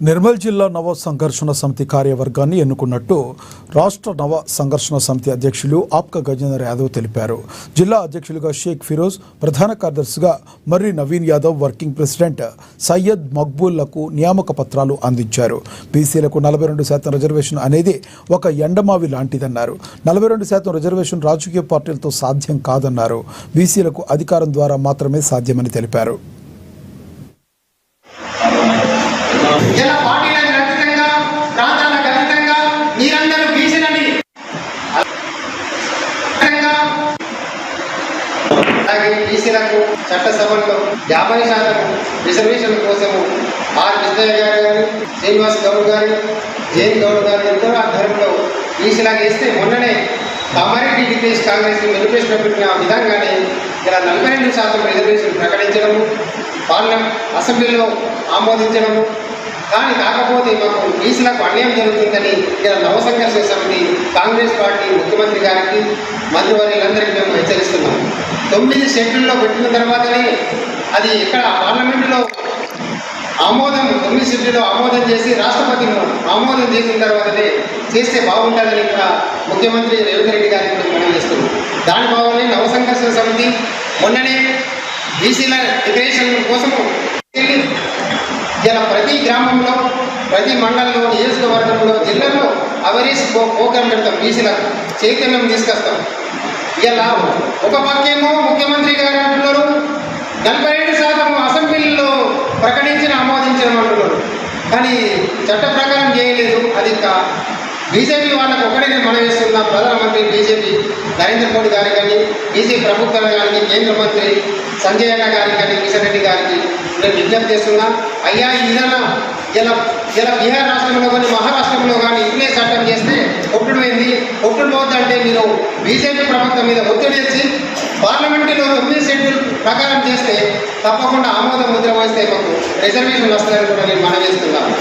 నిర్మల్ జిల్లా నవ సంఘర్షణ సమితి కార్యవర్గాన్ని ఎన్నుకున్నట్టు రాష్ట్ర నవ సంఘర్షణ సమితి అధ్యక్షులు ఆప్కా గజేందర్ యాదవ్ తెలిపారు. జిల్లా అధ్యక్షులుగా షేక్ ఫిరోజ్, ప్రధాన కార్యదర్శిగా మర్రి నవీన్ యాదవ్, వర్కింగ్ ప్రెసిడెంట్ సయ్యద్ మక్బూల్లకు నియామక పత్రాలు అందించారు. బీసీలకు 42% రిజర్వేషన్ అనేది ఒక ఎండమావి లాంటిదన్నారు. 42% రిజర్వేషన్ రాజకీయ పార్టీలతో సాధ్యం కాదన్నారు. బీసీలకు అధికారం ద్వారా మాత్రమే సాధ్యమని తెలిపారు. ఇలా పార్టీలకు అతీతంగా, ప్రాంతాలకు అతీతంగా మీరందరూ బీసీలని అలాగే బీసీలకు చట్టసభల్లో 50% రిజర్వేషన్ కోసము ఆర్ విజయ్ గారు, శ్రీనివాస్ గౌడ్ గారు, జైన్ గౌడ్ గారు ఎంతో ఆధ్వర్యంలో బీసీలాగా వేస్తే మొన్ననే కామారెడ్డి డిగ్రీస్ కాంగ్రెస్ మేనిఫెస్టో పెట్టిన విధంగానే ఇలా 42% రిజర్వేషన్ ప్రకటించడము, పార్లమెంట్ అసెంబ్లీలో ఆమోదించడము. కానీ కాకపోతే మాకు బీసీలకు అన్యాయం జరుగుతుందని ఇలా నవసంఘర్షణ సమితి కాంగ్రెస్ పార్టీ ముఖ్యమంత్రి గారికి, మంత్రివర్యులందరికీ మేము హెచ్చరిస్తున్నాం. 9 షెడ్యూల్లో పెట్టిన తర్వాతనే అది ఇక్కడ పార్లమెంటులో ఆమోదం 9 షెడ్యూల్లో ఆమోదం చేసి రాష్ట్రపతి ఆమోదం చేసిన తర్వాతనే చేస్తే బాగుంటుందని ఇక్కడ ముఖ్యమంత్రి రేవంత్ రెడ్డి గారికి మేము మనం చేస్తున్నాం. దాని భావనే నవసంఘర్షణ సమితి మొన్ననే బీసీల డిక్లరేషన్ కోసము ఇలా ప్రతి గ్రామంలో, ప్రతి మండలంలో, నియోజకవర్గంలో, జిల్లాలో అవేర్నెస్ ప్రోగ్రాం పెడతాం. బీసీలకు చైతన్యం తీసుకొస్తాం. ఇలా ఒక పక్కేమో ముఖ్యమంత్రి గారు అంటున్నారు 47% అసెంబ్లీలో ప్రకటించిన ఆమోదించడం అంటున్నారు. కానీ చట్ట ప్రకారం చేయలేదు. అది బీజేపీ వాళ్ళకు ఒకటే నేను మనం వేస్తున్నా. ప్రధానమంత్రి బీజేపీ నరేంద్ర మోడీ గారికి కానీ, బీజేపీ ప్రభుత్వం గారికి, కేంద్ర మంత్రి సంజయ్ అన్న గారికి కానీ, కిషన్ రెడ్డి గారికి నేను విజ్ఞప్తి చేస్తున్నా. అయ్యా ఈ విధంగా ఇలా బీహార్ రాష్ట్రంలో కానీ, మహారాష్ట్రంలో కానీ ఇట్లే చట్టం చేస్తే ఒప్పుడు ఏంది, ఒప్పుడు పోద్దంటే మీరు బీజేపీ ప్రభుత్వం మీద ఒత్తిడి తెచ్చి పార్లమెంటులో 9 షెడ్యూల్ ప్రకారం చేస్తే తప్పకుండా ఆమోద ముద్ర వేస్తే మాకు రిజర్వేషన్ వస్తుందని కూడా నేను మనం చేస్తున్నాను.